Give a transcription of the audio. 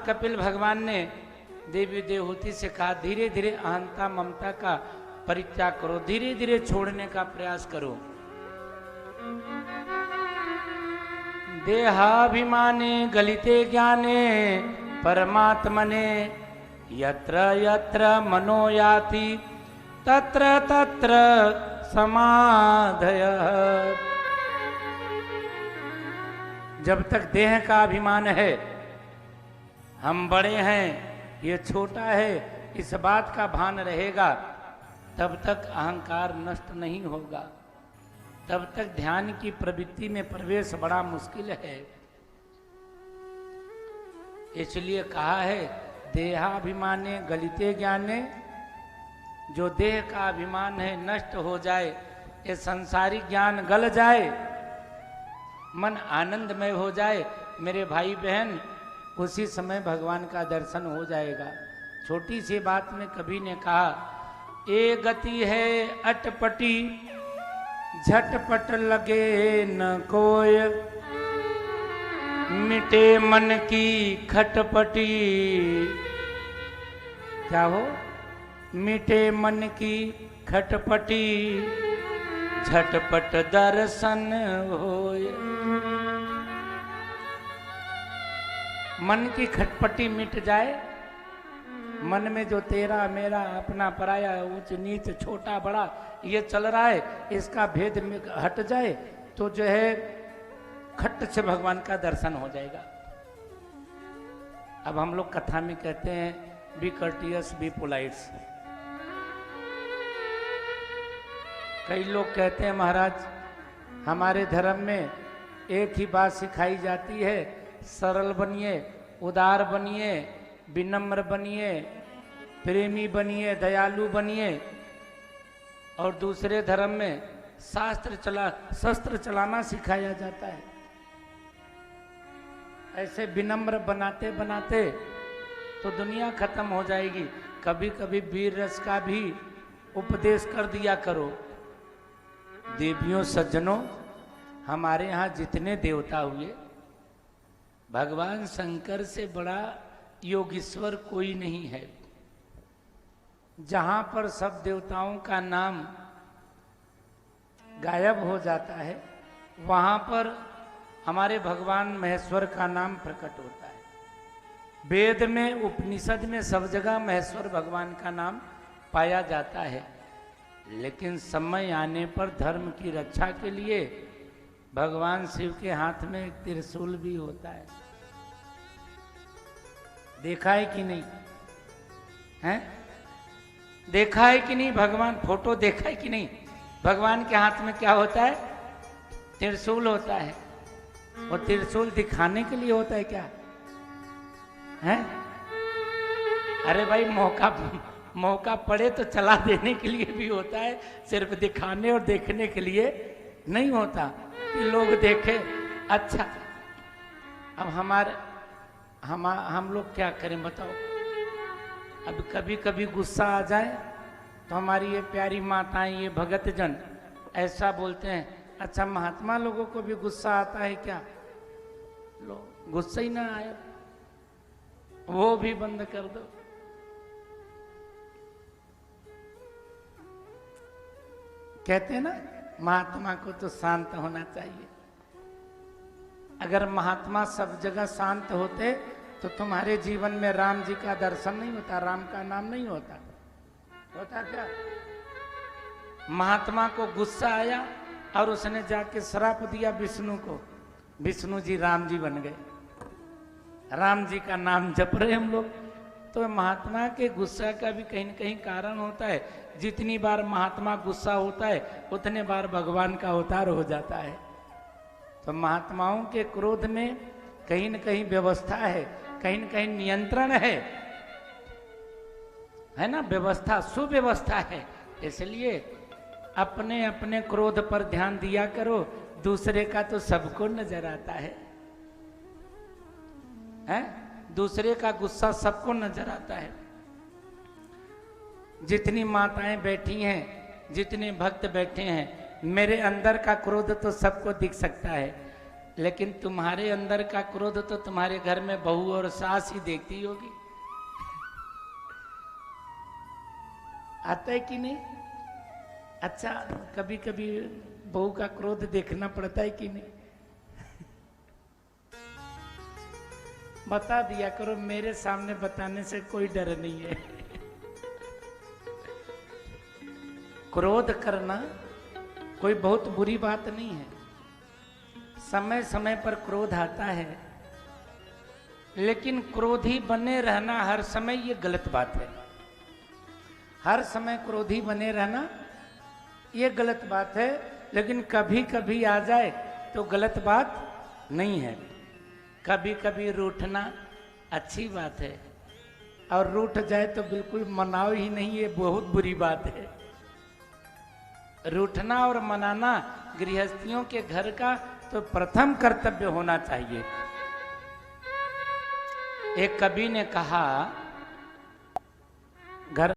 कपिल भगवान ने देवी देवहूति से कहा धीरे धीरे अहंता ममता का परित्याग करो, धीरे धीरे छोड़ने का प्रयास करो। देहाभिमाने गलिते ज्ञाने परमात्मने यत्र यत्र मनो याति तत्र तत्र समाधय। जब तक देह का अभिमान है, हम बड़े हैं ये छोटा है, इस बात का भान रहेगा, तब तक अहंकार नष्ट नहीं होगा, तब तक ध्यान की प्रवृत्ति में प्रवेश बड़ा मुश्किल है। इसलिए कहा है देहाभिमाने गलिते ज्ञाने, जो देह का अभिमान है नष्ट हो जाए, ये संसारिक ज्ञान गल जाए, मन आनंदमय हो जाए, मेरे भाई बहन, उसी समय भगवान का दर्शन हो जाएगा। छोटी सी बात में कवि ने कहा, ए गति है अटपटी झटपट लगे न कोय, मिटे मन की खटपटी। क्या हो? मिटे मन की खटपटी झटपट दर्शन होय। मन की खटपटी मिट जाए, मन में जो तेरा मेरा अपना पराया ऊंच नीच छोटा बड़ा ये चल रहा है, इसका भेद में हट जाए तो जो है खट से भगवान का दर्शन हो जाएगा। अब हम लोग कथा में कहते हैं बी कर्टियस बी पोलाइट्स। कई लोग कहते हैं महाराज हमारे धर्म में एक ही बात सिखाई जाती है, सरल बनिए, उदार बनिए, विनम्र बनिए, प्रेमी बनिए, दयालु बनिए। और दूसरे धर्म में शस्त्र चलाना सिखाया जाता है। ऐसे विनम्र बनाते बनाते तो दुनिया खत्म हो जाएगी। कभी कभी वीर रस का भी उपदेश कर दिया करो। देवियों सज्जनों, हमारे यहाँ जितने देवता हुए, भगवान शंकर से बड़ा योगीश्वर कोई नहीं है। जहां पर सब देवताओं का नाम गायब हो जाता है, वहां पर हमारे भगवान महेश्वर का नाम प्रकट होता है। वेद में, उपनिषद में सब जगह महेश्वर भगवान का नाम पाया जाता है। लेकिन समय आने पर धर्म की रक्षा के लिए भगवान शिव के हाथ में एक त्रिशूल भी होता है। देखा है कि नहीं? हैं? देखा है कि नहीं? भगवान फोटो देखा है कि नहीं? भगवान के हाथ में क्या होता है? त्रिशूल होता है। और त्रिशूल दिखाने के लिए होता है क्या? हैं? अरे भाई, मौका पड़े तो चला देने के लिए भी होता है, सिर्फ दिखाने और देखने के लिए नहीं होता कि लोग देखे। अच्छा, अब हम लोग क्या करें बताओ? अब कभी कभी गुस्सा आ जाए तो हमारी ये प्यारी माताएं, ये भगत जन ऐसा बोलते हैं, अच्छा महात्मा लोगों को भी गुस्सा आता है क्या? लो, गुस्सा ही ना आए, वो भी बंद कर दो। कहते हैं ना, महात्मा को तो शांत होना चाहिए। अगर महात्मा सब जगह शांत होते तो तुम्हारे जीवन में राम जी का दर्शन नहीं होता, राम का नाम नहीं होता। होता क्या? महात्मा को गुस्सा आया और उसने जाके श्राप दिया विष्णु को, विष्णु जी राम जी बन गए। राम जी का नाम जप रहे हम लोग। तो महात्मा के गुस्सा का भी कहीं न कहीं कारण होता है। जितनी बार महात्मा गुस्सा होता है उतने बार भगवान का अवतार हो जाता है। तो महात्माओं के क्रोध में कहीं न कहीं व्यवस्था है, कहीं न कहीं नियंत्रण है ना? व्यवस्था, सुव्यवस्था है। इसलिए अपने अपने क्रोध पर ध्यान दिया करो, दूसरे का तो सबको नजर आता है? दूसरे का गुस्सा सबको नजर आता है। जितनी माताएं बैठी हैं, जितने भक्त बैठे हैं, मेरे अंदर का क्रोध तो सबको दिख सकता है। लेकिन तुम्हारे अंदर का क्रोध तो तुम्हारे घर में बहू और सास ही देखती होगी। आता है कि नहीं? अच्छा, कभी कभी बहू का क्रोध देखना पड़ता है कि नहीं? बता दिया करो, मेरे सामने बताने से कोई डर नहीं है। क्रोध करना कोई बहुत बुरी बात नहीं है। समय समय पर क्रोध आता है, लेकिन क्रोधी बने रहना हर समय ये गलत बात है। हर समय क्रोधी बने रहना ये गलत बात है, लेकिन कभी कभी आ जाए तो गलत बात नहीं है। कभी कभी रूठना अच्छी बात है, और रूठ जाए तो बिल्कुल मनाओ ही नहीं, ये बहुत बुरी बात है। रूठना और मनाना गृहस्थियों के घर का तो प्रथम कर्तव्य होना चाहिए। एक कवि ने कहा, घर